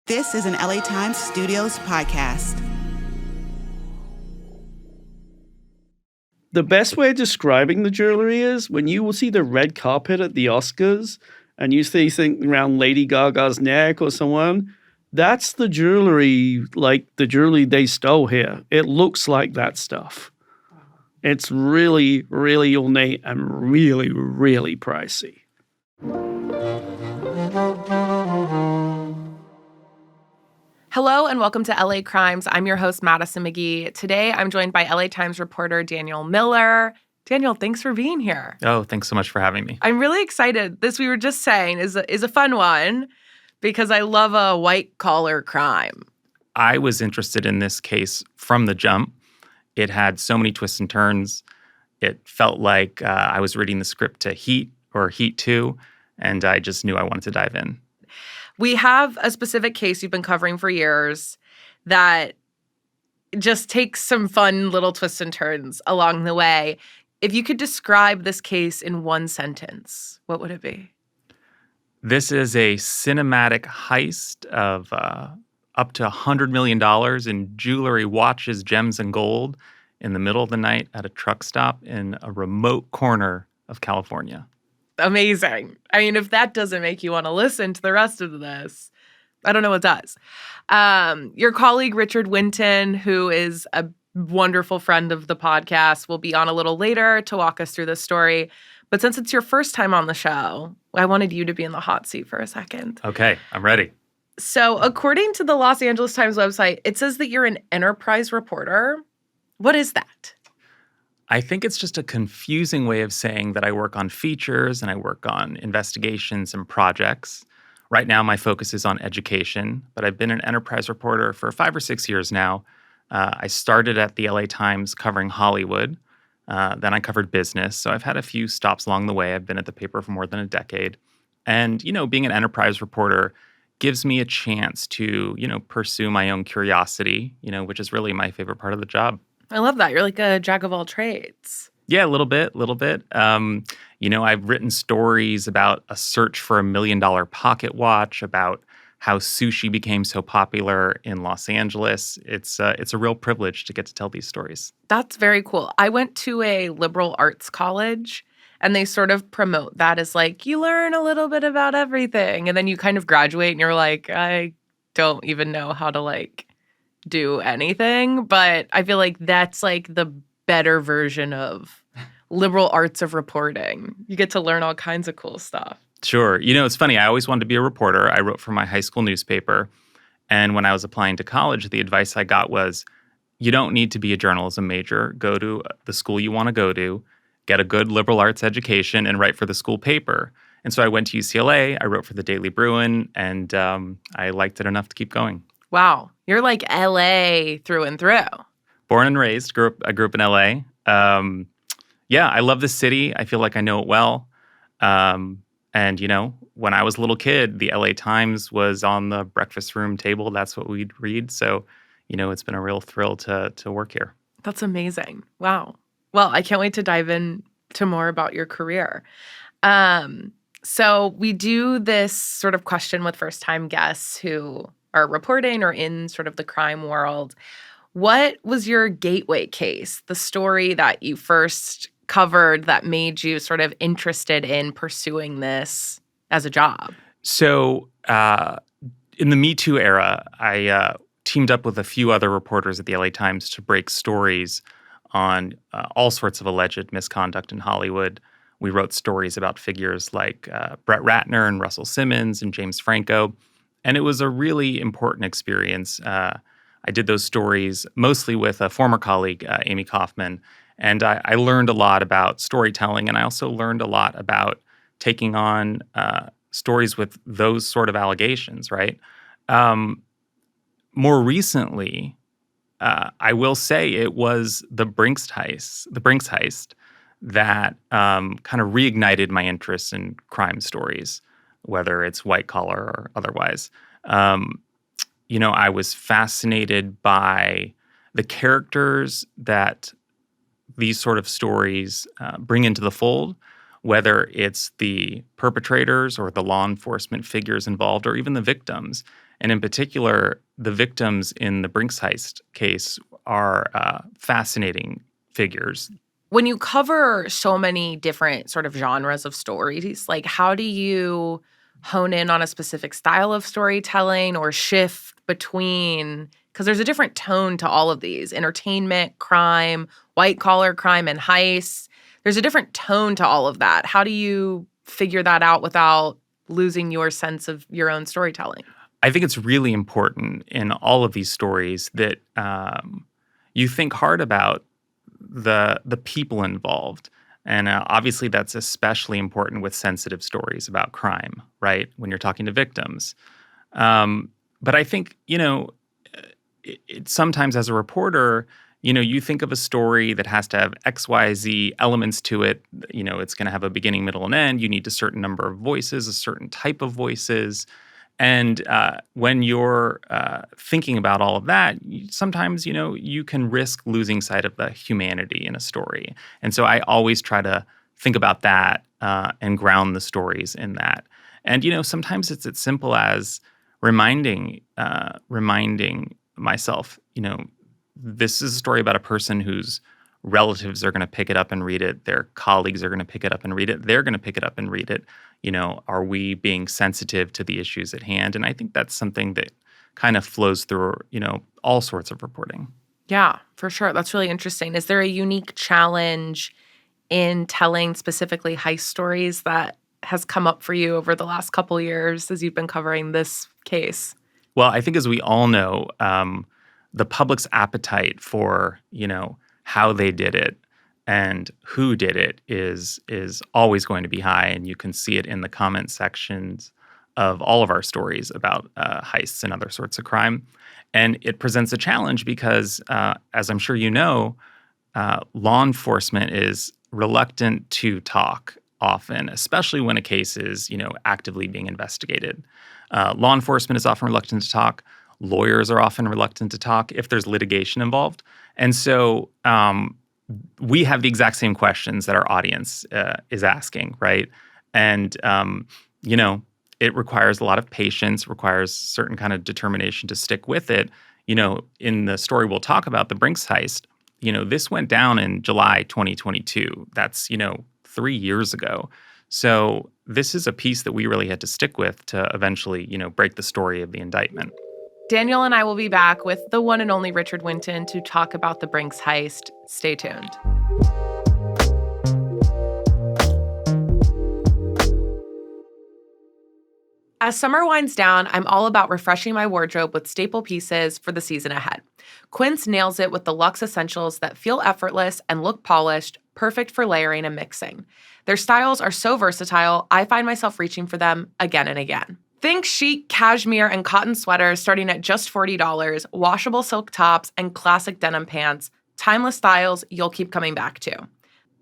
This is an LA Times Studios podcast. The best way of describing the jewelry is when you will see the red carpet at the Oscars and you see something around Lady Gaga's neck or someone, that's the jewelry, like the jewelry they stole here. It looks like that stuff. It's really, really ornate and really, really pricey. Hello and welcome to LA Crimes. I'm your host, Madison McGhee. Today, I'm joined by LA Times reporter Daniel Miller. Daniel, thanks for being here. Oh, thanks so much for having me. I'm really excited. This, we were just saying, is a fun one because I love a white-collar crime. I was interested in this case from the jump. It had so many twists and turns. It felt like I was reading the script to Heat or Heat 2, and I just knew I wanted to dive in. We have a specific case you've been covering for years that just takes some fun little twists and turns along the way. If you could describe this case in one sentence, what would it be? This is a cinematic heist of up to $100 million in jewelry, watches, gems, and gold in the middle of the night at a truck stop in a remote corner of California. Amazing. I mean, if that doesn't make you want to listen to the rest of this, I don't know what does. Your colleague, Richard Winton, who is a wonderful friend of the podcast, will be on a little later to walk us through this story. But since it's your first time on the show, I wanted you to be in the hot seat for a second. Okay, I'm ready. So according to the Los Angeles Times website, it says that you're an enterprise reporter. What is that? I think it's just a confusing way of saying that I work on features and I work on investigations and projects. Right now, my focus is on education, but I've been an enterprise reporter for 5 or 6 years now. I started at the LA Times covering Hollywood. Then I covered business. So I've had a few stops along the way. I've been at the paper for more than a decade. And, being an enterprise reporter gives me a chance to, pursue my own curiosity, which is really my favorite part of the job. I love that. You're like a jack of all trades. Yeah, a little bit. I've written stories about a search for $1 million pocket watch, about how sushi became so popular in Los Angeles. It's a real privilege to get to tell these stories. That's very cool. I went to a liberal arts college, and they sort of promote that as like, you learn a little bit about everything. And then you kind of graduate, and you're like, I don't even know how to, do anything. But I feel like that's like the better version of liberal arts of reporting. You get to learn all kinds of cool stuff. Sure. It's funny. I always wanted to be a reporter. I wrote for my high school newspaper. And when I was applying to college, the advice I got was, you don't need to be a journalism major. Go to the school you want to go to, get a good liberal arts education, and write for the school paper. And so I went to UCLA. I wrote for the Daily Bruin, and I liked it enough to keep going. Wow. You're like LA through and through. Born and raised. I grew up in LA. I love the city. I feel like I know it well. And, when I was a little kid, the LA Times was on the breakfast room table. That's what we'd read. So, it's been a real thrill to work here. That's amazing. Wow. Well, I can't wait to dive into more about your career. So we do this sort of question with first-time guests who are reporting or in sort of the crime world. What was your gateway case, the story that you first covered that made you sort of interested in pursuing this as a job? So in the Me Too era, I teamed up with a few other reporters at the LA Times to break stories on all sorts of alleged misconduct in Hollywood. We wrote stories about figures like Brett Ratner and Russell Simmons and James Franco. And it was a really important experience. I did those stories mostly with a former colleague, Amy Kaufman. And I learned a lot about storytelling. And I also learned a lot about taking on stories with those sort of allegations, right? More recently, I will say it was the Brinks heist that kind of reignited my interest in crime stories, whether it's white collar or otherwise. I was fascinated by the characters that these sort of stories bring into the fold, whether it's the perpetrators or the law enforcement figures involved or even the victims. And in particular, the victims in the Brinks heist case are fascinating figures. When you cover so many different sort of genres of stories, like how do you hone in on a specific style of storytelling or shift between, because there's a different tone to all of these: entertainment, crime, white collar crime, and heists. There's a different tone to all of that. How do you figure that out without losing your sense of your own storytelling? I think it's really important in all of these stories that you think hard about the people involved. And obviously that's especially important with sensitive stories about crime, right? When you're talking to victims. But I think, sometimes as a reporter, you think of a story that has to have X, Y, Z elements to it. It's going to have a beginning, middle, and end. You need a certain number of voices, a certain type of voices. And when you're thinking about all of that, sometimes, you can risk losing sight of the humanity in a story. And so I always try to think about that and ground the stories in that. And, sometimes it's as simple as reminding myself, this is a story about a person whose relatives are going to pick it up and read it. Their colleagues are going to pick it up and read it. They're going to pick it up and read it. Are we being sensitive to the issues at hand? And I think that's something that kind of flows through, all sorts of reporting. Yeah, for sure. That's really interesting. Is there a unique challenge in telling specifically heist stories that has come up for you over the last couple years as you've been covering this case? Well, I think as we all know, the public's appetite for, how they did it and who did it is always going to be high. And you can see it in the comment sections of all of our stories about heists and other sorts of crime. And it presents a challenge because, as I'm sure you know, law enforcement is reluctant to talk often, especially when a case is, actively being investigated. Law enforcement is often reluctant to talk. Lawyers are often reluctant to talk if there's litigation involved. And so we have the exact same questions that our audience is asking, right? And, it requires a lot of patience, requires certain kind of determination to stick with it. In the story we'll talk about, the Brinks heist, this went down in July 2022. That's, 3 years ago. So this is a piece that we really had to stick with to eventually, break the story of the indictment. Daniel and I will be back with the one and only Richard Winton to talk about the Brinks heist. Stay tuned. As summer winds down, I'm all about refreshing my wardrobe with staple pieces for the season ahead. Quint nails it with the luxe essentials that feel effortless and look polished, perfect for layering and mixing. Their styles are so versatile, I find myself reaching for them again and again. Think chic cashmere and cotton sweaters starting at just $40, washable silk tops, and classic denim pants. Timeless styles you'll keep coming back to.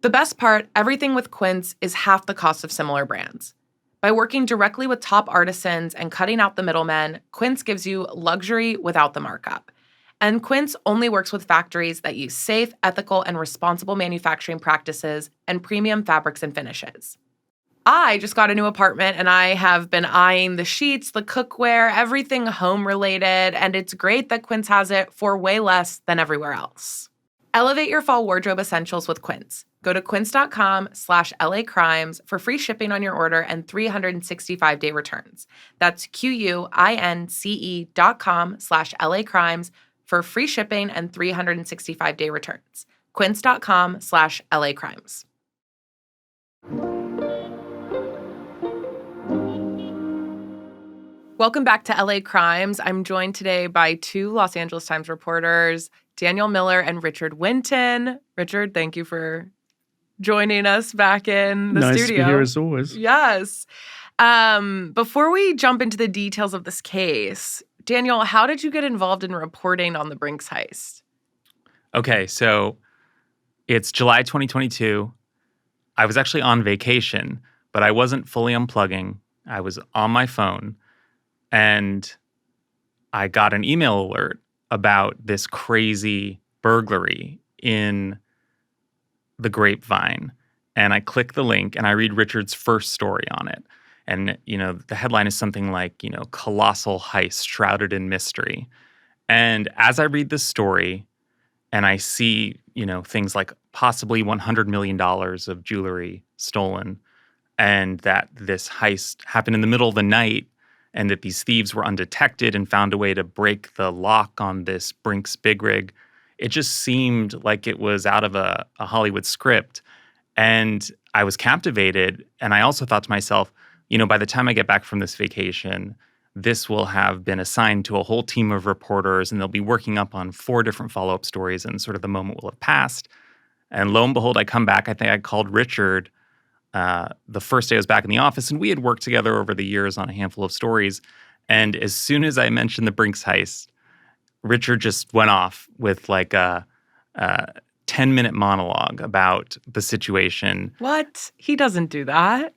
The best part, everything with Quint is half the cost of similar brands. By working directly with top artisans and cutting out the middlemen, Quint gives you luxury without the markup. And Quint only works with factories that use safe, ethical, and responsible manufacturing practices and premium fabrics and finishes. I just got a new apartment and I have been eyeing the sheets, the cookware, everything home related, and it's great that Quint has it for way less than everywhere else. Elevate your fall wardrobe essentials with Quint. Go to quince.com/LAcrimes for free shipping on your order and 365-day returns. That's QUINCE.com/LAcrimes for free shipping and 365-day returns. Quince.com/LAcrimes. Welcome back to LA Crimes. I'm joined today by two Los Angeles Times reporters, Daniel Miller and Richard Winton. Richard, thank you for joining us back in the studio. Nice to be here as always. Yes. Before we jump into the details of this case, Daniel, how did you get involved in reporting on the Brinks heist? Okay, so it's July 2022. I was actually on vacation, but I wasn't fully unplugging. I was on my phone, and I got an email alert about this crazy burglary in the Grapevine. And I click the link and I read Richard's first story on it. And, the headline is something like, colossal heist shrouded in mystery. And as I read this story and I see, things like possibly $100 million of jewelry stolen, and that this heist happened in the middle of the night, and that these thieves were undetected and found a way to break the lock on this Brinks big rig, it just seemed like it was out of a Hollywood script. And I was captivated. And I also thought to myself, by the time I get back from this vacation, this will have been assigned to a whole team of reporters, and they'll be working up on 4 different follow-up stories, and sort of the moment will have passed. And lo and behold, I come back. I think I called Richard the first day I was back in the office, and we had worked together over the years on a handful of stories. And as soon as I mentioned the Brinks heist, Richard just went off with like a 10-minute monologue about the situation. What? He doesn't do that.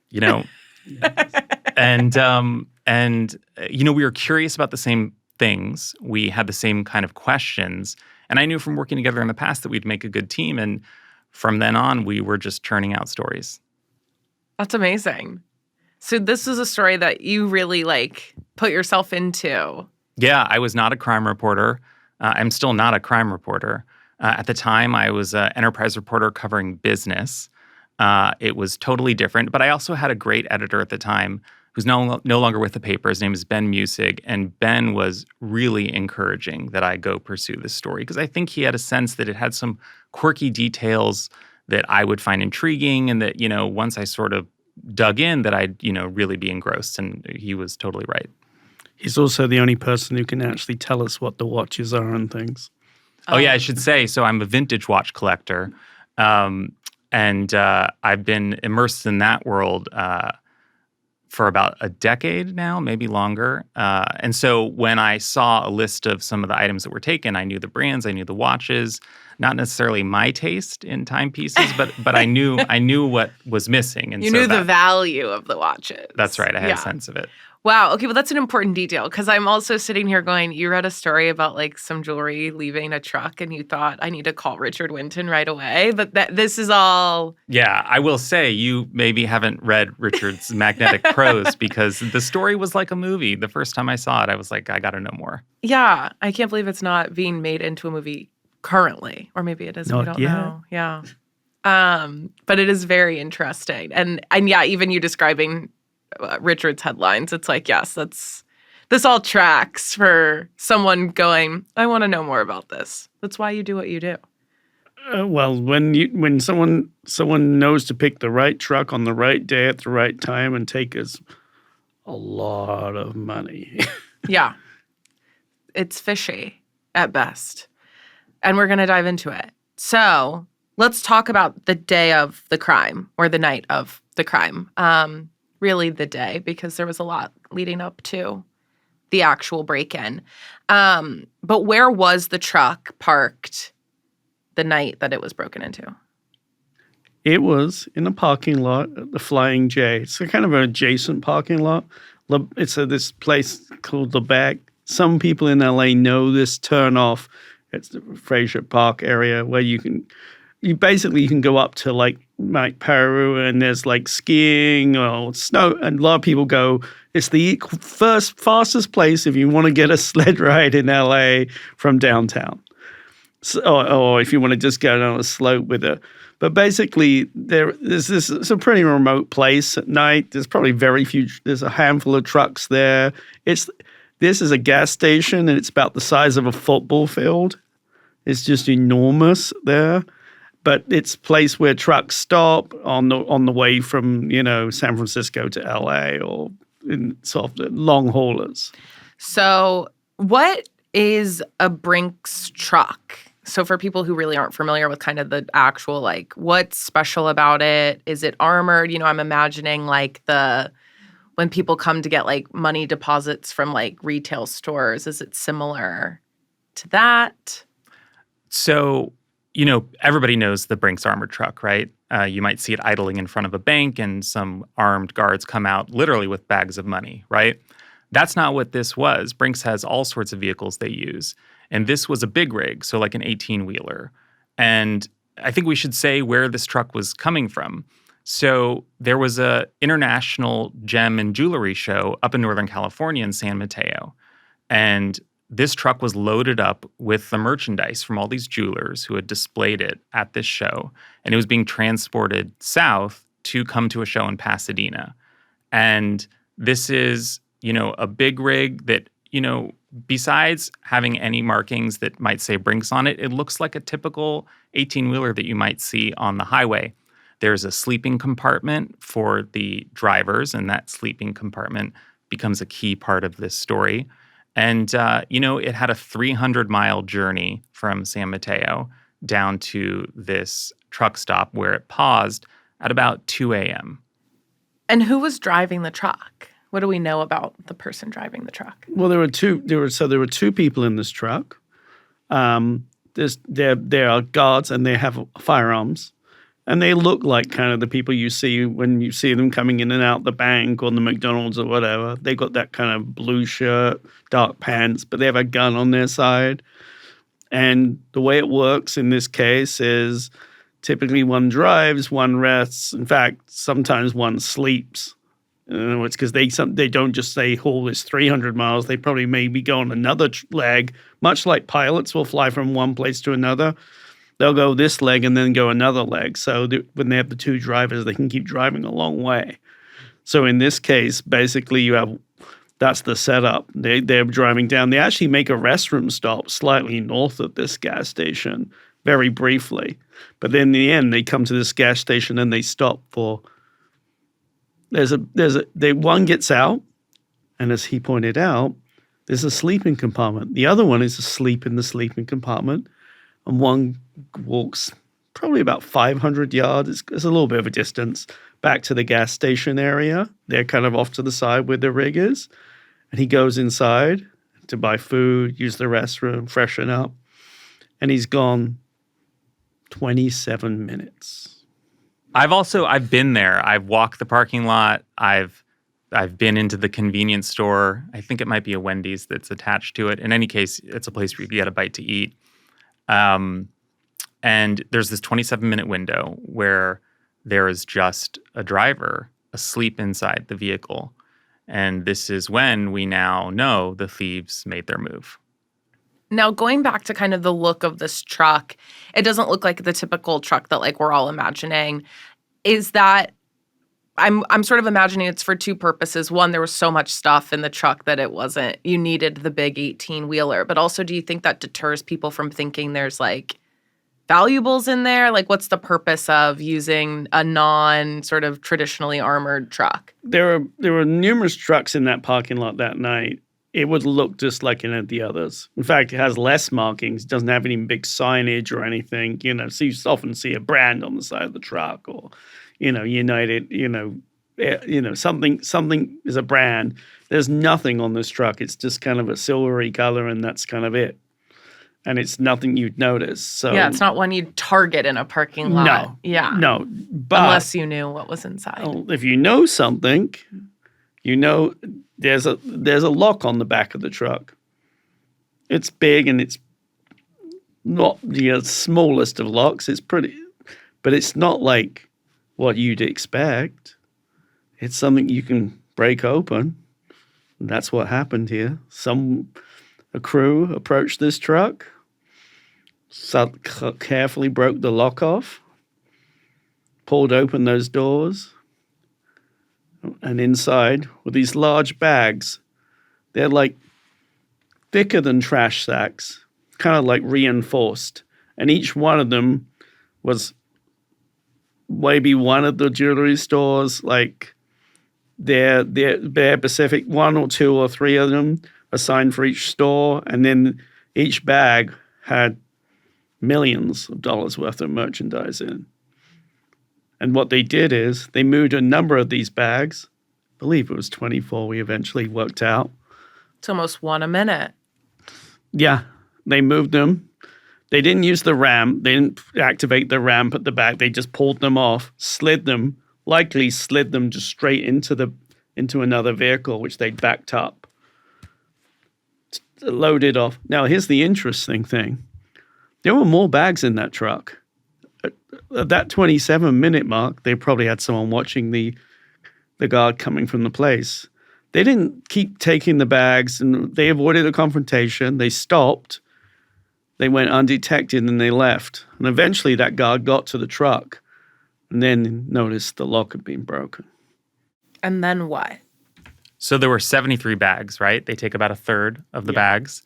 And we were curious about the same things. We had the same kind of questions. And I knew from working together in the past that we'd make a good team. And from then on, we were just churning out stories. That's amazing. So this is a story that you really put yourself into. Yeah, I was not a crime reporter. I'm still not a crime reporter. At the time, I was an enterprise reporter covering business. It was totally different. But I also had a great editor at the time who's no longer with the paper. His name is Ben Musig. And Ben was really encouraging that I go pursue this story, because I think he had a sense that it had some quirky details that I would find intriguing, and that, once I sort of dug in, that I'd, really be engrossed. And he was totally right. He's also the only person who can actually tell us what the watches are and things. Oh, yeah, I should say. So I'm a vintage watch collector. And I've been immersed in that world for about a decade now, maybe longer. And so when I saw a list of some of the items that were taken, I knew the brands, I knew the watches, not necessarily my taste in timepieces, but I knew what was missing. And you knew the value of the watches. That's right. I had a sense of it. Wow. Okay, well, that's an important detail, because I'm also sitting here going, you read a story about some jewelry leaving a truck, and you thought, I need to call Richard Winton right away. But this is all... Yeah, I will say you maybe haven't read Richard's magnetic prose, because the story was like a movie. The first time I saw it, I was like, I got to know more. Yeah, I can't believe it's not being made into a movie currently. Or maybe it is. We don't know. Yeah. But it is very interesting. And yeah, even you describing Richard's headlines, it's like, yes, this all tracks for someone going, I want to know more about this. That's why you do what you do. Well, when someone knows to pick the right truck on the right day at the right time and take us a lot of money. Yeah. It's fishy at best. And we're going to dive into it. So let's talk about the day of the crime, or the night of the crime. Really the day, because there was a lot leading up to the actual break-in. But where was the truck parked the night that it was broken into? It was in a parking lot at the Flying J. It's a kind of an adjacent parking lot. It's this place called The Back. Some people in LA know this turnoff. It's the Fraser Park area where you can go up to Mount Peru, and there's skiing or snow, and a lot of people go. It's the fastest place if you want to get a sled ride in LA from downtown. So, or if you want to just go down a slope with it. But basically, it's a pretty remote place at night. There's probably there's a handful of trucks there. This is a gas station, and it's about the size of a football field. It's just enormous there. But it's a place where trucks stop on the way from, San Francisco to LA, or in sort of the long haulers. So what is a Brinks truck? So for people who really aren't familiar with kind of the actual, what's special about it? Is it armored? I'm imagining when people come to get money deposits from retail stores, is it similar to that? So, everybody knows the Brinks armored truck, right? You might see it idling in front of a bank, and some armed guards come out literally with bags of money, right? That's not what this was. Brinks has all sorts of vehicles they use. And this was a big rig, so like an 18-wheeler. And I think we should say where this truck was coming from. So there was a international gem and jewelry show up in Northern California in San Mateo. And this truck was loaded up with the merchandise from all these jewelers who had displayed it at this show. And it was being transported south to come to a show in Pasadena. And this is, a big rig that, besides having any markings that might say Brinks on it, it looks like a typical 18-wheeler that you might see on the highway. There's a sleeping compartment for the drivers, and that sleeping compartment becomes a key part of this story. And, it had a 300-mile journey from San Mateo down to this truck stop where it paused at about 2 a.m. And who was driving the truck? What do we know about the person driving the truck? Well, there were two people in this truck. There are guards and they have firearms. And they look like kind of the people you see when you see them coming in and out the bank or the McDonald's or whatever. They got that kind of blue shirt, dark pants, but they have a gun on their side. And the way it works in this case is typically one drives, one rests. In fact, sometimes one sleeps. It's because they don't just say haul this 300 miles. They probably maybe go on another leg, much like pilots will fly from one place to another. They'll go this leg and then go another leg. So when they have the two drivers, they can keep driving a long way. So in this case, basically that's the setup. They're driving down. They actually make a restroom stop slightly north of this gas station, very briefly. But then in the end, they come to this gas station and they stop for. One gets out, and as he pointed out, there's a sleeping compartment. The other one is asleep in the sleeping compartment. And one walks probably about 500 yards. It's a little bit of a distance back to the gas station area. They're kind of off to the side where the rig is. And he goes inside to buy food, use the restroom, freshen up. And he's gone 27 minutes. I've been there. I've walked the parking lot. I've been into the convenience store. I think it might be a Wendy's that's attached to it. In any case, it's a place where you can get a bite to eat. And there's this 27-minute window where there is just a driver asleep inside the vehicle. And this is when we now know the thieves made their move. Now, going back to kind of the look of this truck, it doesn't look like the typical truck that we're all imagining. Is that I'm sort of imagining it's for two purposes. One, there was so much stuff in the truck that you needed the big 18-wheeler. But also, do you think that deters people from thinking there's valuables in there? What's the purpose of using a non sort of traditionally armored truck? There were numerous trucks in that parking lot that night. It would look just like any of the others. In fact, it has less markings. It doesn't have any big signage or anything. So you often see a brand on the side of the truck or, United, something is a brand. There's nothing on this truck. It's just kind of a silvery color, and that's kind of it. And it's nothing you'd notice. So yeah, it's not one you'd target in a parking lot. No. Yeah. No. But unless you knew what was inside. If you know something, there's a lock on the back of the truck. It's big and it's not the smallest of locks. It's pretty, but it's not like what you'd expect. It's something you can break open. And that's what happened here. A crew approached this truck, carefully broke the lock off, pulled open those doors, and inside were these large bags. They're thicker than trash sacks, kind of reinforced. And each one of them was maybe one of the jewelry stores, their Pacific, one or two or three of them assigned for each store. And then each bag had millions of dollars worth of merchandise in. And what they did is they moved a number of these bags. I believe it was 24 we eventually worked out. It's almost one a minute. Yeah, they moved them. They didn't use the ramp. They didn't activate the ramp at the back. They just pulled them off, likely slid them just straight into another vehicle, which they'd backed up, loaded off. Now, here's the interesting thing. There were more bags in that truck. at that 27-minute mark, they probably had someone watching the guard coming from the place. They didn't keep taking the bags, and they avoided a confrontation. They stopped. They went undetected, and they left. And eventually that guard got to the truck and then noticed the lock had been broken. And then what? So there were 73 bags, right? They take about a third of the bags.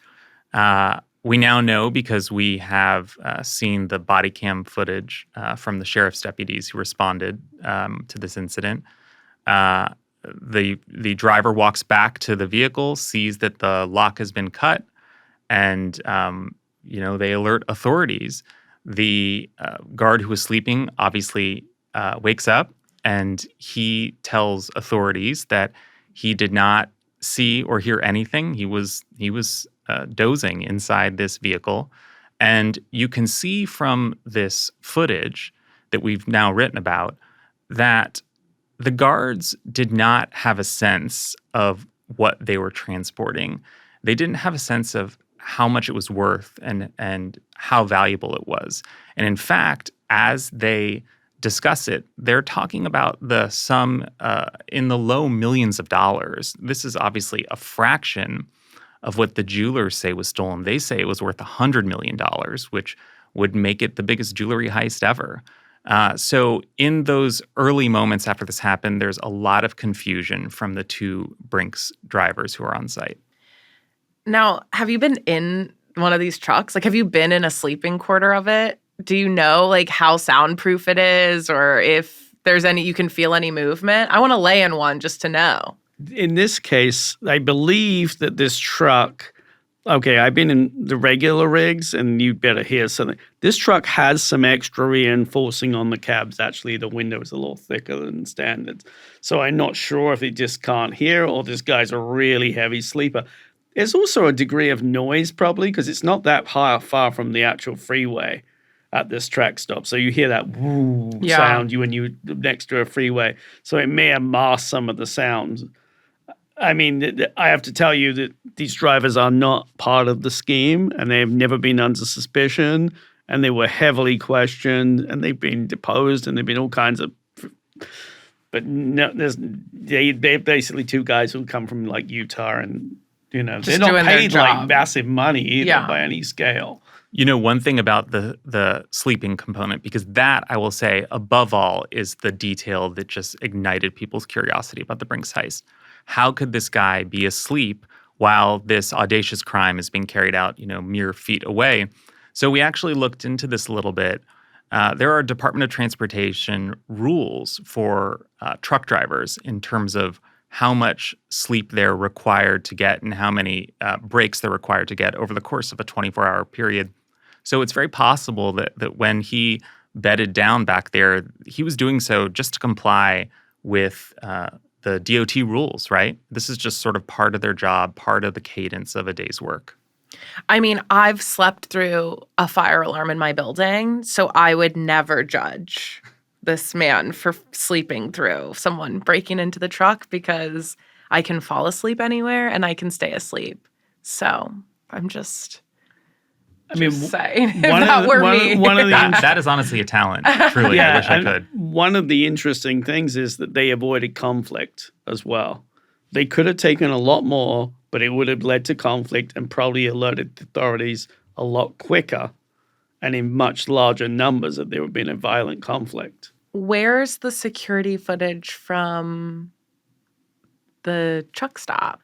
We now know because we have seen the body cam footage from the sheriff's deputies who responded to this incident. The driver walks back to the vehicle, sees that the lock has been cut, and they alert authorities. The guard who was sleeping obviously wakes up, and he tells authorities that he did not see or hear anything. He was dozing inside this vehicle. And you can see from this footage that we've now written about that the guards did not have a sense of what they were transporting. They didn't have a sense of how much it was worth and how valuable it was. And in fact, as they discuss it, they're talking about the sum in the low millions of dollars. This is obviously a fraction of what the jewelers say was stolen. They say it was worth $100 million, which would make it the biggest jewelry heist ever. So in those early moments after this happened, there's a lot of confusion from the two Brinks drivers who are on site. Now, have you been in one of these trucks? Like, have you been in a sleeping quarter of it? Do you know, like, how soundproof it is, or if there's you can feel any movement? I want to lay in one just to know. In this case, I believe that this truck, okay, I've been in the regular rigs, and you better hear something. This truck has some extra reinforcing on the cabs. Actually, the window is a little thicker than standard. So I'm not sure if it just can't hear or this guy's a really heavy sleeper. There's also a degree of noise probably because it's not that far from the actual freeway at this track stop. So you hear that woo sound when you're next to a freeway. So it may have masked some of the sounds. I mean, I have to tell you that these drivers are not part of the scheme, and they've never been under suspicion, and they were heavily questioned, and they've been deposed, and they've been all kinds of... But no, they're basically two guys who come from, like, Utah, and, they're not paid, like, massive money either by any scale. One thing about the sleeping component, because that, I will say, above all, is the detail that just ignited people's curiosity about the Brinks heist. How could this guy be asleep while this audacious crime is being carried out, mere feet away? So we actually looked into this a little bit. There are Department of Transportation rules for truck drivers in terms of how much sleep they're required to get and how many breaks they're required to get over the course of a 24-hour period. So it's very possible that when he bedded down back there, he was doing so just to comply with the DOT rules, right? This is just sort of part of their job, part of the cadence of a day's work. I mean, I've slept through a fire alarm in my building, so I would never judge this man for sleeping through someone breaking into the truck because I can fall asleep anywhere and I can stay asleep. So I'm just... saying, if that were me. That is honestly a talent. Truly, I wish I could. One of the interesting things is that they avoided conflict as well. They could have taken a lot more, but it would have led to conflict and probably alerted authorities a lot quicker and in much larger numbers if there would have been a violent conflict. Where's the security footage from the truck stop?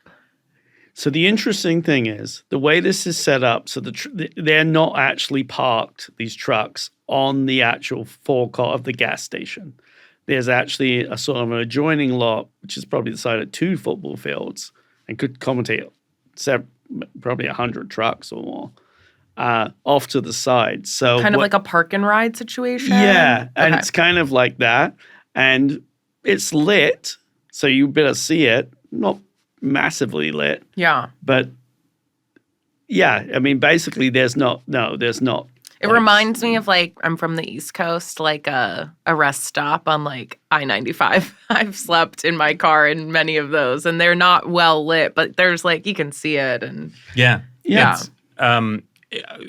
So the interesting thing is the way this is set up, so they're not actually parked, these trucks, on the actual forecourt of the gas station. There's actually a sort of an adjoining lot, which is probably the side of 2 football fields and could accommodate probably 100 trucks or more off to the side. So kind of like a park and ride situation? Yeah, and it's kind of like that. And it's lit, so you better see it. Not massively lit. Yeah. But yeah, I mean, basically there's not. It reminds me of, like, I'm from the East Coast, like a rest stop on, like, I-95. I've slept in my car in many of those, and they're not well lit, but there's, like, you can see it. And yeah.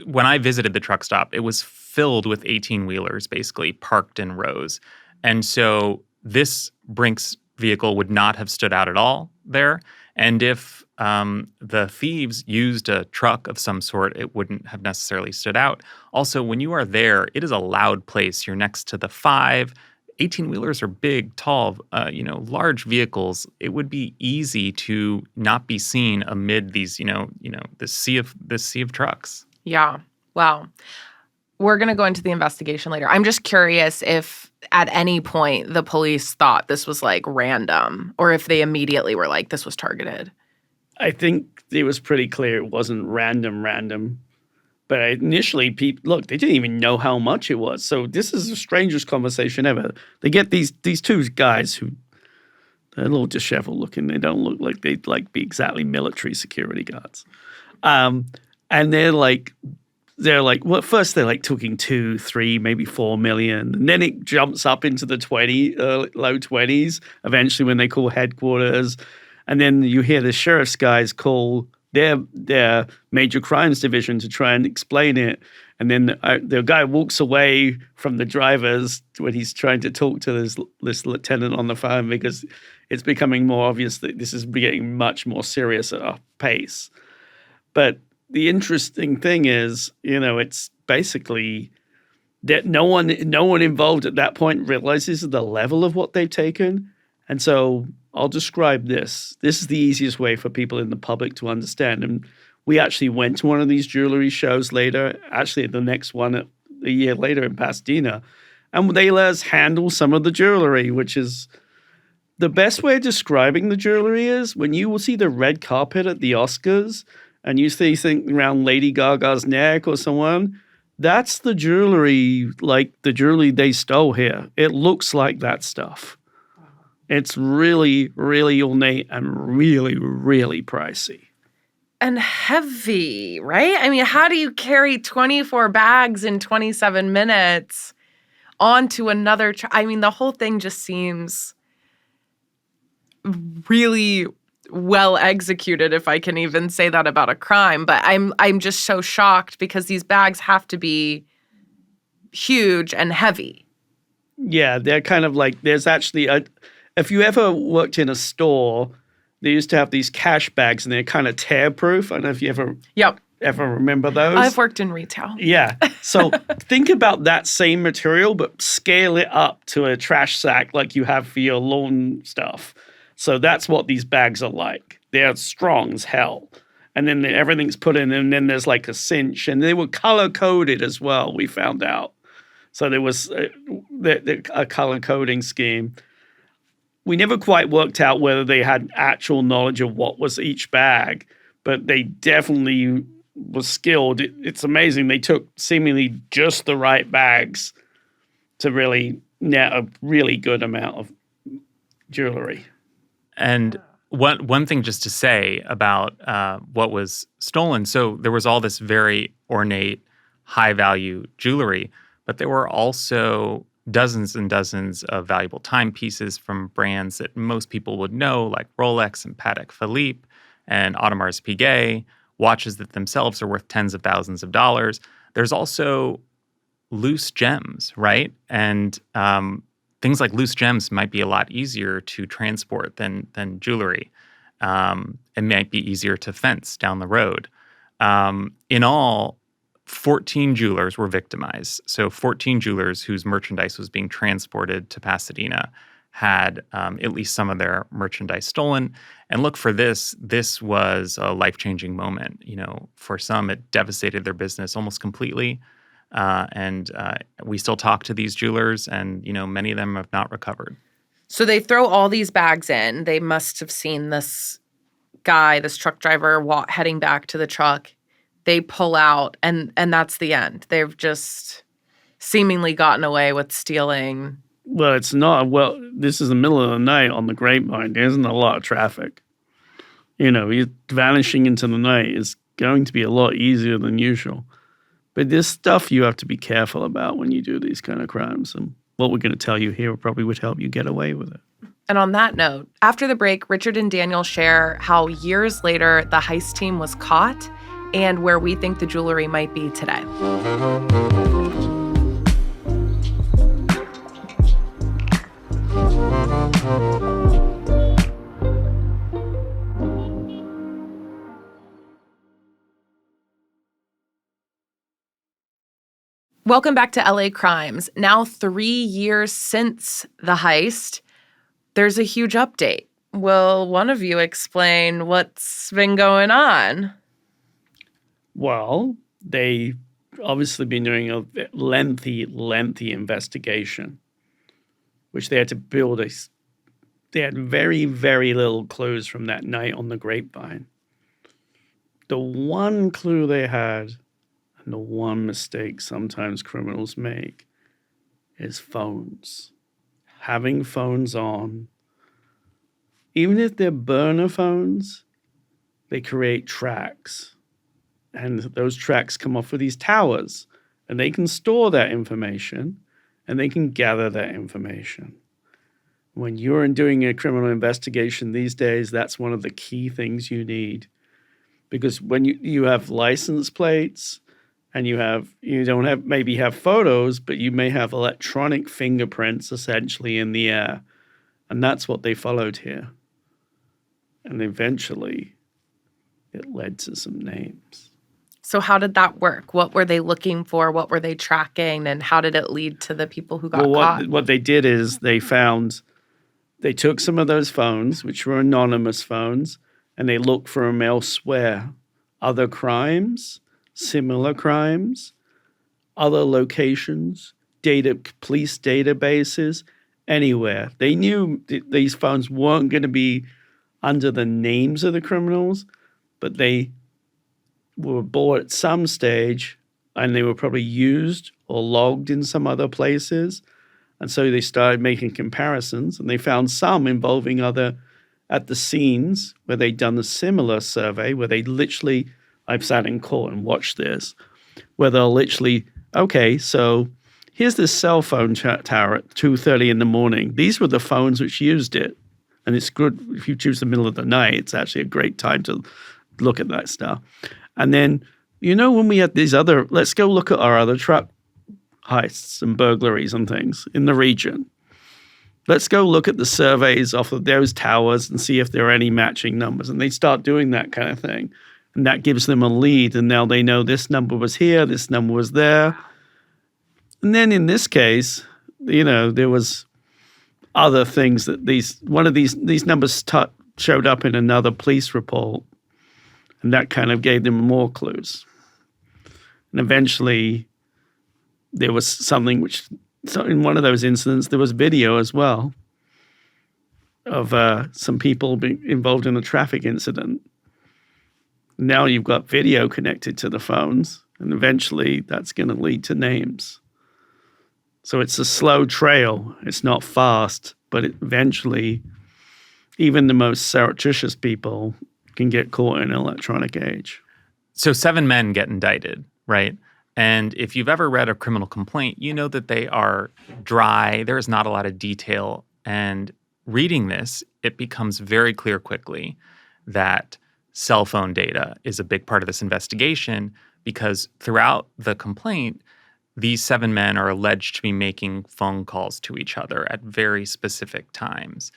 when I visited the truck stop, it was filled with 18-wheelers, basically parked in rows. And so this Brinks vehicle would not have stood out at all there. And if the thieves used a truck of some sort, it wouldn't have necessarily stood out. Also, when you are there, it is a loud place. You're next to the 5. 18-wheelers are big, tall, large vehicles. It would be easy to not be seen amid these, this sea of trucks. Yeah. Wow. We're going to go into the investigation later. I'm just curious if at any point the police thought this was like random or if they immediately were like, this was targeted. I think it was pretty clear it wasn't random. But initially, they didn't even know how much it was. So this is the strangest conversation ever. They get these two guys who they're a little disheveled looking. They don't look like they'd be exactly military security guards. And they're like, well, first they're like talking 2, 3, maybe 4 million. And then it jumps up into the low 20s eventually when they call headquarters. And then you hear the sheriff's guys call their major crimes division to try and explain it. And then the guy walks away from the drivers when he's trying to talk to this lieutenant on the phone because it's becoming more obvious that this is getting much more serious at a pace. But the interesting thing is, it's basically that no one involved at that point realizes the level of what they've taken. And so I'll describe this. This is the easiest way for people in the public to understand. And we actually went to one of these jewelry shows later, actually the next one a year later in Pasadena, and they let us handle some of the jewelry, which is the best way of describing the jewelry is when you will see the red carpet at the Oscars and you see something around Lady Gaga's neck or someone, that's the jewelry, like the jewelry they stole here. It looks like that stuff. It's really, really ornate and really, really pricey. And heavy, right? I mean, how do you carry 24 bags in 27 minutes onto another I mean, the whole thing just seems really well executed, if I can even say that about a crime. But I'm just so shocked because these bags have to be huge and heavy. Yeah, they're kind of like, there's actually if you ever worked in a store, they used to have these cash bags and they're kind of tear-proof. I don't know if you ever remember those. I've worked in retail. Yeah. So think about that same material, but scale it up to a trash sack like you have for your lawn stuff. So that's what these bags are like. They're strong as hell. And then everything's put in, and then there's like a cinch. And they were color-coded as well, we found out. So there was a color-coding scheme. We never quite worked out whether they had actual knowledge of what was each bag, but they definitely were skilled. It's amazing. They took seemingly just the right bags to really net a really good amount of jewelry. And one thing just to say about what was stolen. So there was all this very ornate, high-value jewelry, but there were also dozens and dozens of valuable timepieces from brands that most people would know, like Rolex and Patek Philippe and Audemars Piguet, watches that themselves are worth tens of thousands of dollars. There's also loose gems, right? And things like loose gems might be a lot easier to transport than jewelry. It might be easier to fence down the road. In all, 14 jewelers were victimized. So 14 jewelers whose merchandise was being transported to Pasadena had at least some of their merchandise stolen. And look, for this was a life-changing moment. For some, it devastated their business almost completely. And we still talk to these jewelers, and, many of them have not recovered. So they throw all these bags in. They must have seen this guy, this truck driver, heading back to the truck. They pull out, and that's the end. They've just seemingly gotten away with stealing. Well, it's not. Well, this is the middle of the night on the Grapevine. There isn't a lot of traffic. You're vanishing into the night is going to be a lot easier than usual. But there's stuff you have to be careful about when you do these kind of crimes. And what we're going to tell you here probably would help you get away with it. And on that note, after the break, Richard and Daniel share how years later the heist team was caught and where we think the jewelry might be today. Welcome back to LA Crimes. Now 3 years since the heist, there's a huge update. Will one of you explain what's been going on? Well, they obviously been doing a lengthy investigation, which they had to build they had very, very little clues from that night on the Grapevine. The one clue they had, and the one mistake sometimes criminals make, is phones. Having phones on. Even if they're burner phones, they create tracks. And those tracks come off of these towers. And they can store that information, and they can gather that information. When you're doing a criminal investigation these days, that's one of the key things you need. Because when you have license plates, and you don't have maybe have photos, but you may have electronic fingerprints essentially in the air. And that's what they followed here. And eventually it led to some names. So how did that work? What were they looking for? What were they tracking? And how did it lead to the people who got caught? What they did is they took some of those phones, which were anonymous phones, and they looked for them elsewhere. Other crimes, similar crimes, other locations, police databases, anywhere. They knew these phones weren't going to be under the names of the criminals, but they were bought at some stage, and they were probably used or logged in some other places. And so they started making comparisons, and they found some involving at the scenes where they'd done a similar survey, where they literally, I've sat in court and watched this, where they'll literally, okay, so here's this cell phone tower at 2:30 in the morning. These were the phones which used it. And it's good if you choose the middle of the night, it's actually a great time to look at that stuff. And then, when we had let's go look at our other truck heists and burglaries and things in the region. Let's go look at the surveys off of those towers and see if there are any matching numbers. And they start doing that kind of thing. And that gives them a lead. And now they know this number was here, this number was there. And then in this case, there was other things that these numbers showed up in another police report. And that kind of gave them more clues. And eventually there was something so in one of those incidents, there was video as well of some people being involved in a traffic incident. Now you've got video connected to the phones, and eventually that's going to lead to names. So it's a slow trail. It's not fast, but eventually even the most surreptitious people can get caught in an electronic age. So 7 men get indicted, right? And if you've ever read a criminal complaint, you know that they are dry. There is not a lot of detail. And reading this, it becomes very clear quickly that cell phone data is a big part of this investigation, because throughout the complaint, these 7 men are alleged to be making phone calls to each other at very specific times.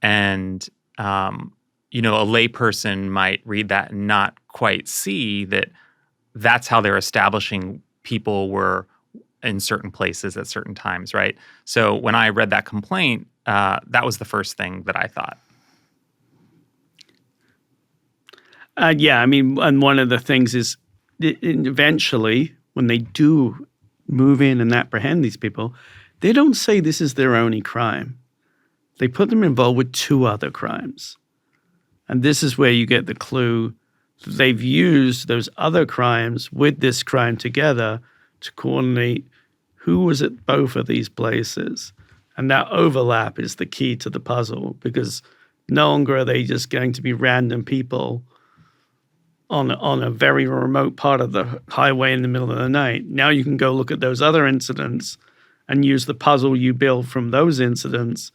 And, a layperson might read that and not quite see that that's how they're establishing people were in certain places at certain times, right? So when I read that complaint, that was the first thing that I thought. And one of the things is eventually when they do move in and apprehend these people, they don't say this is their only crime. They put them involved with 2 other crimes. And this is where you get the clue that they've used those other crimes with this crime together to coordinate who was at both of these places. And that overlap is the key to the puzzle, because no longer are they just going to be random people on a very remote part of the highway in the middle of the night. Now you can go look at those other incidents and use the puzzle you build from those incidents,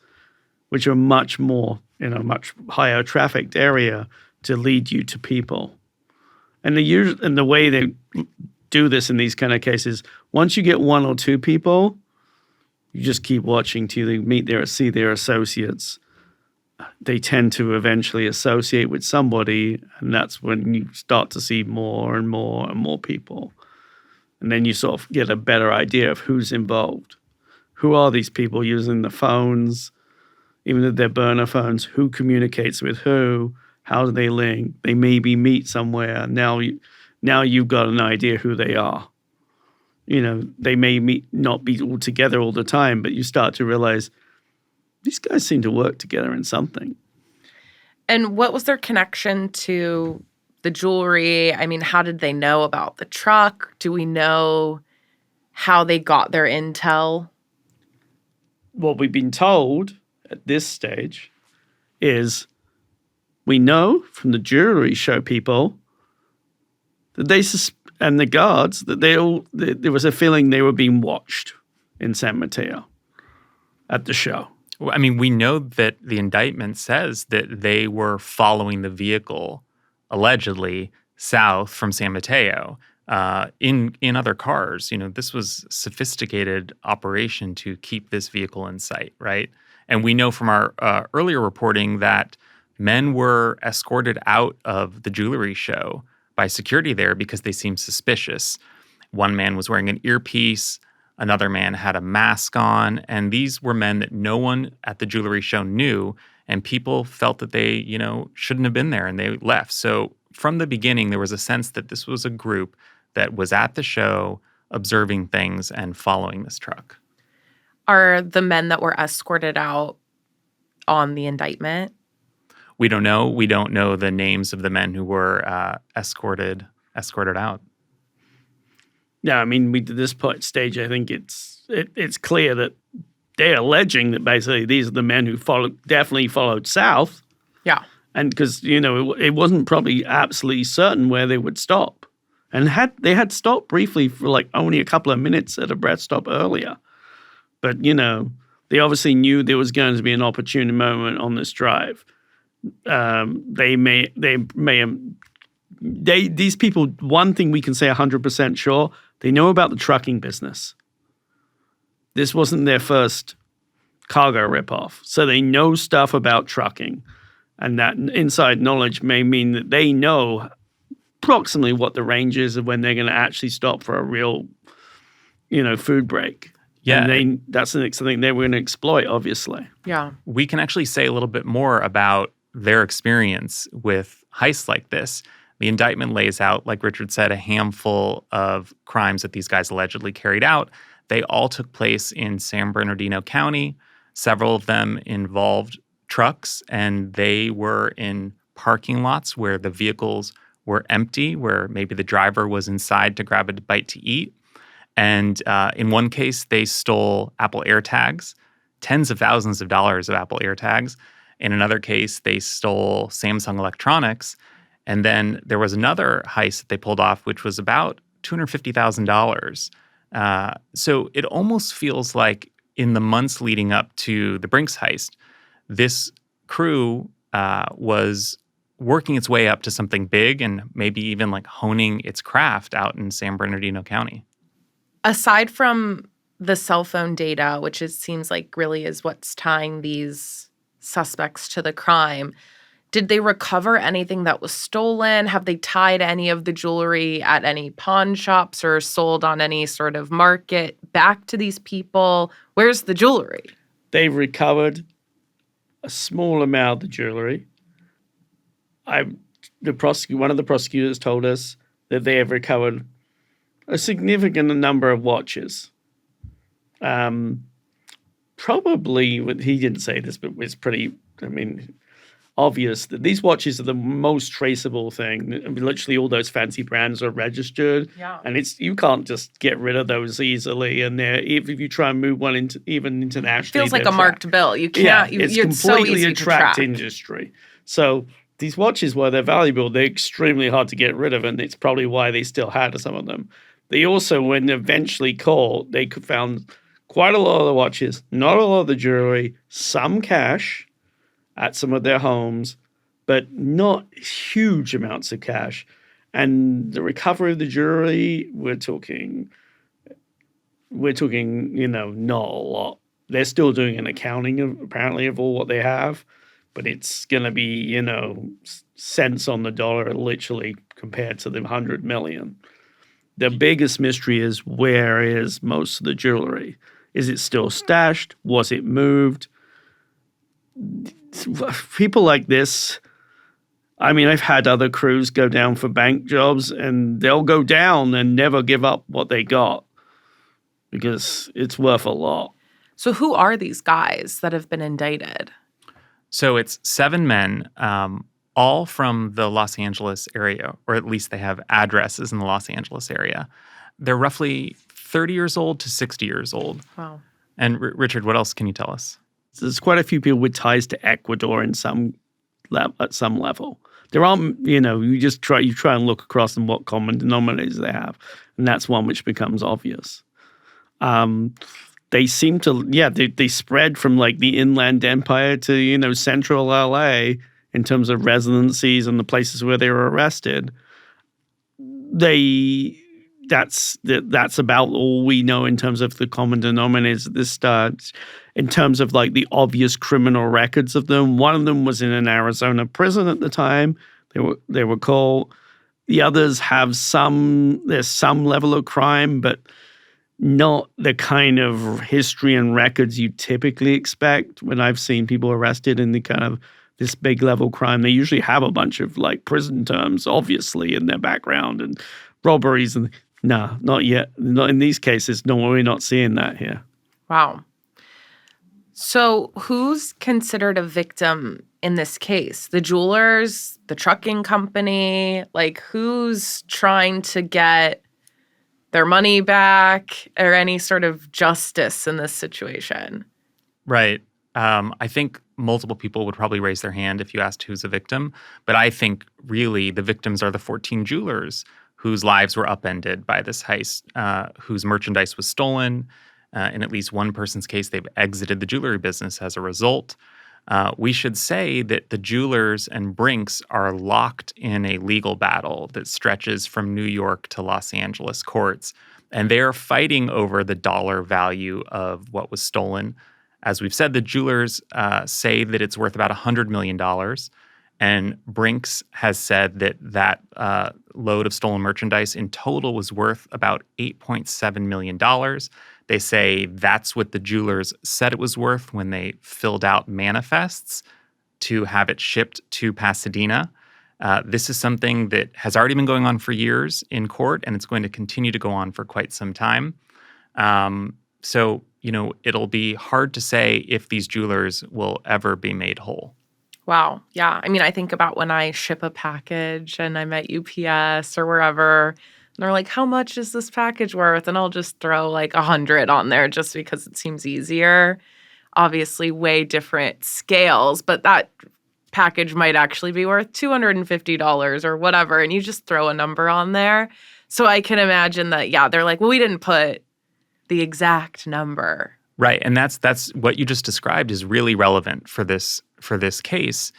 which are much more in a much higher trafficked area, to lead you to people. And the way they do this in these kind of cases, once you get one or two people, you just keep watching till they see their associates. They tend to eventually associate with somebody, and that's when you start to see more and more and more people. And then you sort of get a better idea of who's involved. Who are these people using the phones, even if they're burner phones? Who communicates with who? How do they link? They maybe meet somewhere. Now you've got an idea who they are. They may not be all together all the time, but you start to realize these guys seem to work together in something. And what was their connection to the jewelry? I mean, how did they know about the truck? Do we know how they got their intel? What we've been told at this stage is we know from the jewelry show people that and the guards that there was a feeling they were being watched in San Mateo at the show. Well, I mean, we know that the indictment says that they were following the vehicle, allegedly, south from San Mateo in other cars. This was a sophisticated operation to keep this vehicle in sight, right? And we know from our earlier reporting that men were escorted out of the jewelry show by security there because they seemed suspicious. One man was wearing an earpiece. Another man had a mask on, and these were men that no one at the jewelry show knew, and people felt that they, shouldn't have been there, and they left. So from the beginning, there was a sense that this was a group that was at the show, observing things and following this truck. Are the men that were escorted out on the indictment? We don't know. We don't know the names of the men who were escorted out. Yeah, I mean, at this stage, I think it's clear that they're alleging that basically these are the men who definitely followed south. Yeah. And because, it wasn't probably absolutely certain where they would stop. And they had stopped briefly for like only a couple of minutes at a breath stop earlier. But, they obviously knew there was going to be an opportune moment on this drive. These people, one thing we can say 100% sure, they know about the trucking business. This wasn't their first cargo ripoff. So they know stuff about trucking. And that inside knowledge may mean that they know approximately what the range is of when they're going to actually stop for a real, food break. Yeah. And that's something they were going to exploit, obviously. Yeah. We can actually say a little bit more about their experience with heists like this. The indictment lays out, like Richard said, a handful of crimes that these guys allegedly carried out. They all took place in San Bernardino County. Several of them involved trucks, and they were in parking lots where the vehicles were empty, where maybe the driver was inside to grab a bite to eat. And in one case, they stole Apple AirTags, tens of thousands of dollars of Apple AirTags. In another case, they stole Samsung electronics. And then there was another heist that they pulled off, which was about $250,000. So it almost feels like in the months leading up to the Brinks heist, this crew was working its way up to something big and maybe even like honing its craft out in San Bernardino County. Aside from the cell phone data, which seems like really is what's tying these suspects to the crime, did they recover anything that was stolen? Have they tied any of the jewelry at any pawn shops or sold on any sort of market back to these people? Where's the jewelry? They recovered a small amount of the jewelry. One of the prosecutors told us that they have recovered a significant number of watches. Probably, he didn't say this, but it's pretty, obvious that these watches are the most traceable thing. Literally all those fancy brands are registered. Yeah. And you can't just get rid of those easily. And if you try and move one even internationally. Feels like a marked bill. You can't, it's it's completely so easy a to tracked track. industry. So these watches, while they're valuable, they're extremely hard to get rid of. And it's probably why they still had some of them. They also, when eventually caught, they found quite a lot of the watches, not a lot of the jewelry, some cash at some of their homes, but not huge amounts of cash. And the recovery of the jewelry, we're talking, not a lot. They're still doing an accounting apparently of all what they have, but it's going to be, cents on the dollar literally compared to the 100 million. The biggest mystery is, where is most of the jewelry? Is it still stashed? Was it moved? People like this, I've had other crews go down for bank jobs, and they'll go down and never give up what they got because it's worth a lot. So who are these guys that have been indicted? So it's 7 men, all from the Los Angeles area, or at least they have addresses in the Los Angeles area. They're roughly 30 years old to 60 years old. Wow. And Richard, what else can you tell us? There's quite a few people with ties to Ecuador at some level. There aren't, you try and look across them what common denominators they have, and that's one which becomes obvious. They seem to, they spread from like the Inland Empire to, central LA in terms of residencies and the places where they were arrested. That's about all we know in terms of the common denominators at this start. In terms of like the obvious criminal records of them, one of them was in an Arizona prison at the time. They were caught. The others have there's some level of crime, but not the kind of history and records you typically expect when I've seen people arrested in the kind of this big level crime. They usually have a bunch of like prison terms, obviously, in their background and robberies. And no, not yet. Not in these cases. No, we're not seeing that here. Wow. So who's considered a victim in this case? The jewelers, the trucking company? Like, who's trying to get their money back or any sort of justice in this situation? Right. I think multiple people would probably raise their hand if you asked who's a victim. But I think really the victims are the 14 jewelers whose lives were upended by this heist, whose merchandise was stolen. In at least one person's case, they've exited the jewelry business as a result. We should say that the jewelers and Brinks are locked in a legal battle that stretches from New York to Los Angeles courts. And they are fighting over the dollar value of what was stolen. As we've said, the jewelers say that it's worth about $100 million. And Brinks has said that load of stolen merchandise in total was worth about $8.7 million. They say that's what the jewelers said it was worth when they filled out manifests to have it shipped to Pasadena. This is something that has already been going on for years in court, and it's going to continue to go on for quite some time. So, it'll be hard to say if these jewelers will ever be made whole. Wow. Yeah. I think about when I ship a package and I'm at UPS or wherever, and they're like, how much is this package worth? And I'll just throw like 100 on there just because it seems easier. Obviously, way different scales, but that package might actually be worth $250 or whatever. And you just throw a number on there. So I can imagine that, they're like, well, we didn't put the exact number. Right. And that's what you just described is really relevant for this case.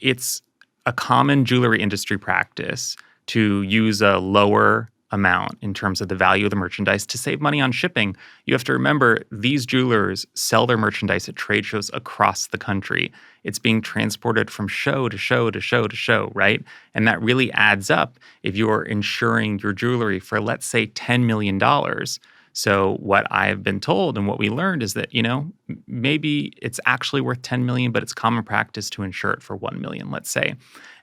It's a common jewelry industry practice to use a lower amount in terms of the value of the merchandise to save money on shipping. You have to remember, these jewelers sell their merchandise at trade shows across the country. It's being transported from show to show to show to show, right? And that really adds up if you're insuring your jewelry for, let's say, $10 million. So what I've been told and what we learned is that, maybe it's actually worth $10 million, but it's common practice to insure it for $1 million, let's say.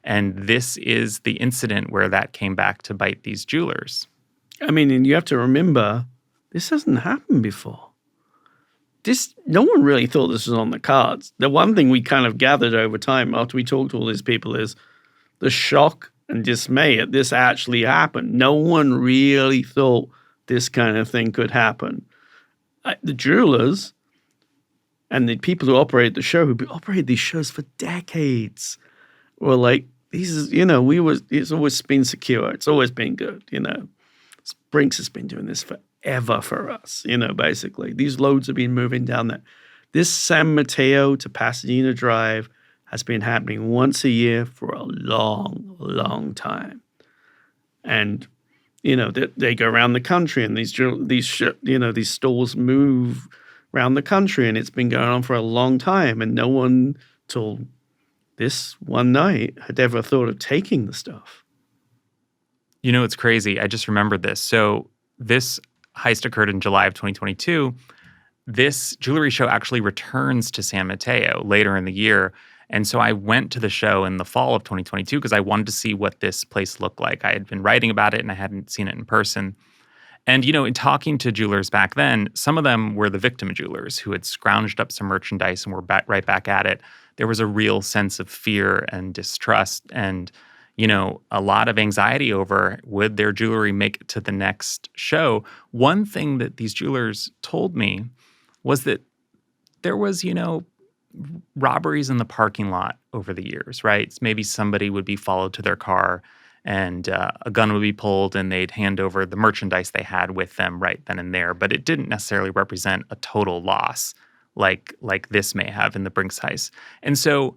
And this is the incident where that came back to bite these jewelers. And you have to remember, this hasn't happened before. No one really thought this was on the cards. The one thing we kind of gathered over time after we talked to all these people is the shock and dismay at this actually happened. No one really thought this kind of thing could happen. The jewelers and the people who operate the show, who operated these shows for decades, were like, it's always been secure. It's always been good, Brinks has been doing this forever for us, basically. These loads have been moving down there. This San Mateo to Pasadena Drive has been happening once a year for a long, long time. And they go around the country, and these stores move around the country, and it's been going on for a long time, and no one till this one night had ever thought of taking the stuff. It's crazy. I just remembered this. So this heist occurred in July of 2022. This jewelry show actually returns to San Mateo later in the year. And so I went to the show in the fall of 2022 because I wanted to see what this place looked like. I had been writing about it and I hadn't seen it in person. And, in talking to jewelers back then, some of them were the victim jewelers who had scrounged up some merchandise and were right back at it. There was a real sense of fear and distrust and, a lot of anxiety over would their jewelry make it to the next show. One thing that these jewelers told me was that there was, robberies in the parking lot over the years, right? Maybe somebody would be followed to their car and a gun would be pulled and they'd hand over the merchandise they had with them right then and there. But it didn't necessarily represent a total loss like this may have in the Brinks heist. And so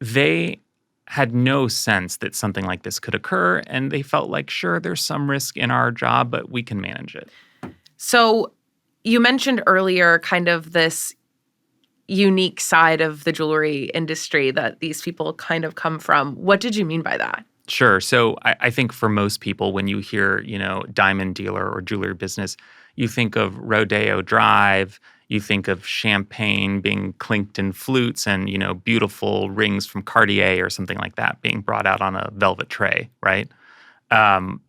they had no sense that something like this could occur. And they felt like, sure, there's some risk in our job, but we can manage it. So you mentioned earlier kind of this unique side of the jewelry industry that these people kind of come from. What did you mean by that? Sure. So I think for most people, when you hear, diamond dealer or jewelry business, you think of Rodeo Drive, you think of champagne being clinked in flutes and, beautiful rings from Cartier or something like that being brought out on a velvet tray, right?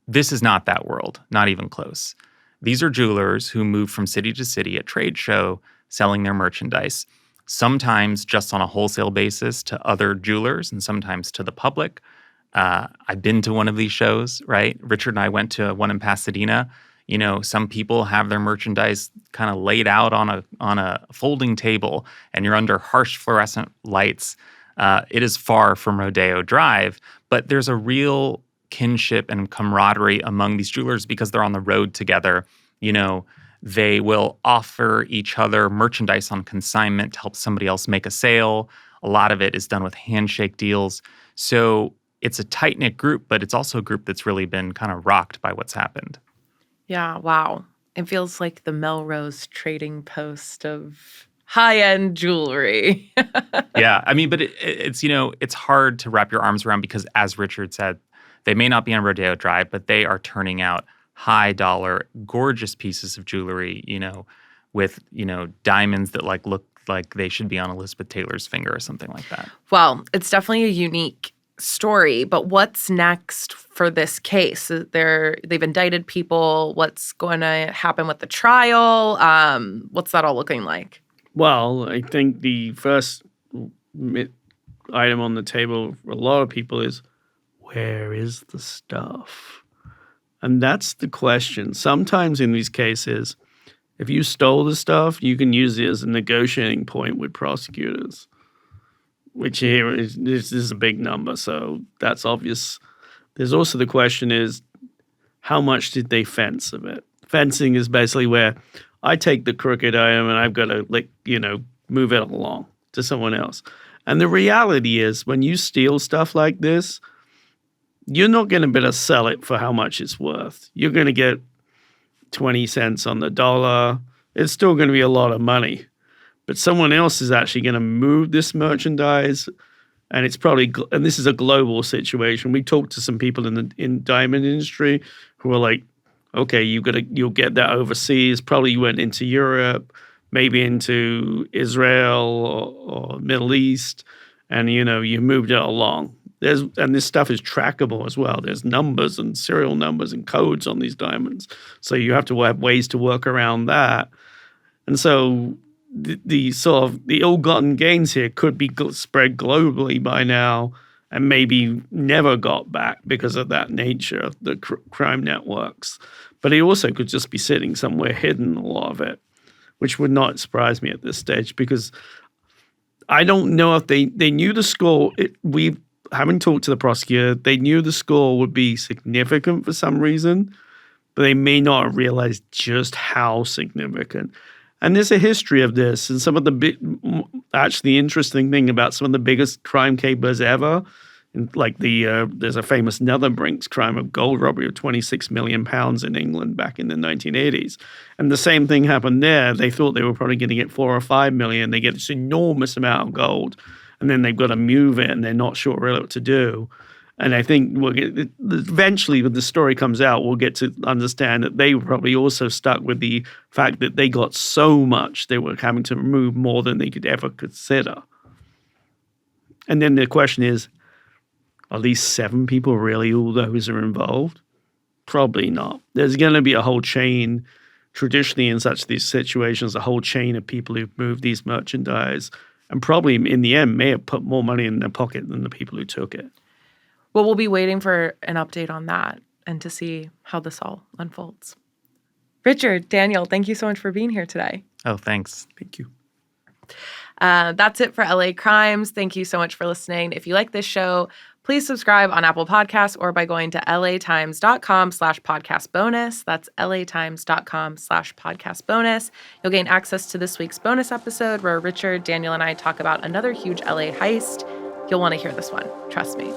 This is not that world, not even close. These are jewelers who move from city to city at trade show selling their merchandise, sometimes just on a wholesale basis to other jewelers and sometimes to the public. I've been to one of these shows, right? Richard and I went to one in Pasadena. Some people have their merchandise kind of laid out on a folding table, and you're under harsh fluorescent lights. It is far from Rodeo Drive, but there's a real kinship and camaraderie among these jewelers because they're on the road together. They will offer each other merchandise on consignment to help somebody else make a sale. A lot of it is done with handshake deals. So it's a tight-knit group, but it's also a group that's really been kind of rocked by what's happened. Yeah, wow. It feels like the Melrose Trading Post of high-end jewelry. Yeah, but it's hard to wrap your arms around because, as Richard said, they may not be on Rodeo Drive, but they are turning out high-dollar, gorgeous pieces of jewelry, with, diamonds that look like they should be on Elizabeth Taylor's finger or something like that. Well, it's definitely a unique story, but what's next for this case? They've indicted people. What's going to happen with the trial? What's that all looking like? Well, I think the first item on the table for a lot of people is, where is the stuff? And that's the question. Sometimes in these cases, if you stole the stuff, you can use it as a negotiating point with prosecutors, which here this is a big number, so that's obvious. There's also the question is, how much did they fence of it? Fencing is basically where I take the crooked item and I've got to move it along to someone else. And the reality is, when you steal stuff like this, you're not going to be able to sell it for how much it's worth. You're going to get 20 cents on the dollar. It's still going to be a lot of money. But someone else is actually going to move this merchandise, and it's probably, and this is a global situation. We talked to some people in the diamond industry who were like, okay, you'll get that overseas. Probably you went into Europe, maybe into Israel or Middle East, and you moved it along. And this stuff is trackable as well. There's numbers and serial numbers and codes on these diamonds, so you have to have ways to work around that. And so the sort of the ill-gotten gains here could be spread globally by now and maybe never got back because of that nature of the crime networks. But it also could just be sitting somewhere hidden, a lot of it, which would not surprise me at this stage because I don't know if they knew the score. Having talked to the prosecutor, they knew the score would be significant for some reason, but they may not have realized just how significant. And there's a history of this, and some of the actually the interesting thing about some of the biggest crime capers ever Like there's a famous another Brinks crime of gold robbery of 26 million pounds in England back in the 1980s. And the same thing happened there. They thought they were probably going to get 4 or 5 million. They get this enormous amount of gold, and then they've got to move it, and they're not sure really what to do. And I think eventually when the story comes out, we'll get to understand that they were probably also stuck with the fact that they got so much, they were having to remove more than they could ever consider. And then the question is, are these 7 people really all those are involved? Probably not. There's going to be a whole chain, traditionally in such these situations, a whole chain of people who've moved these merchandise and probably in the end may have put more money in their pocket than the people who took it. Well, we'll be waiting for an update on that and to see how this all unfolds. Richard, Daniel, thank you so much for being here today. Oh, thanks. Thank you. That's it for LA Crimes. Thank you so much for listening. If you like this show, please subscribe on Apple Podcasts or by going to latimes.com/podcast bonus. That's latimes.com/podcast bonus. You'll gain access to this week's bonus episode where Richard, Daniel, and I talk about another huge LA heist. You'll want to hear this one. Trust me.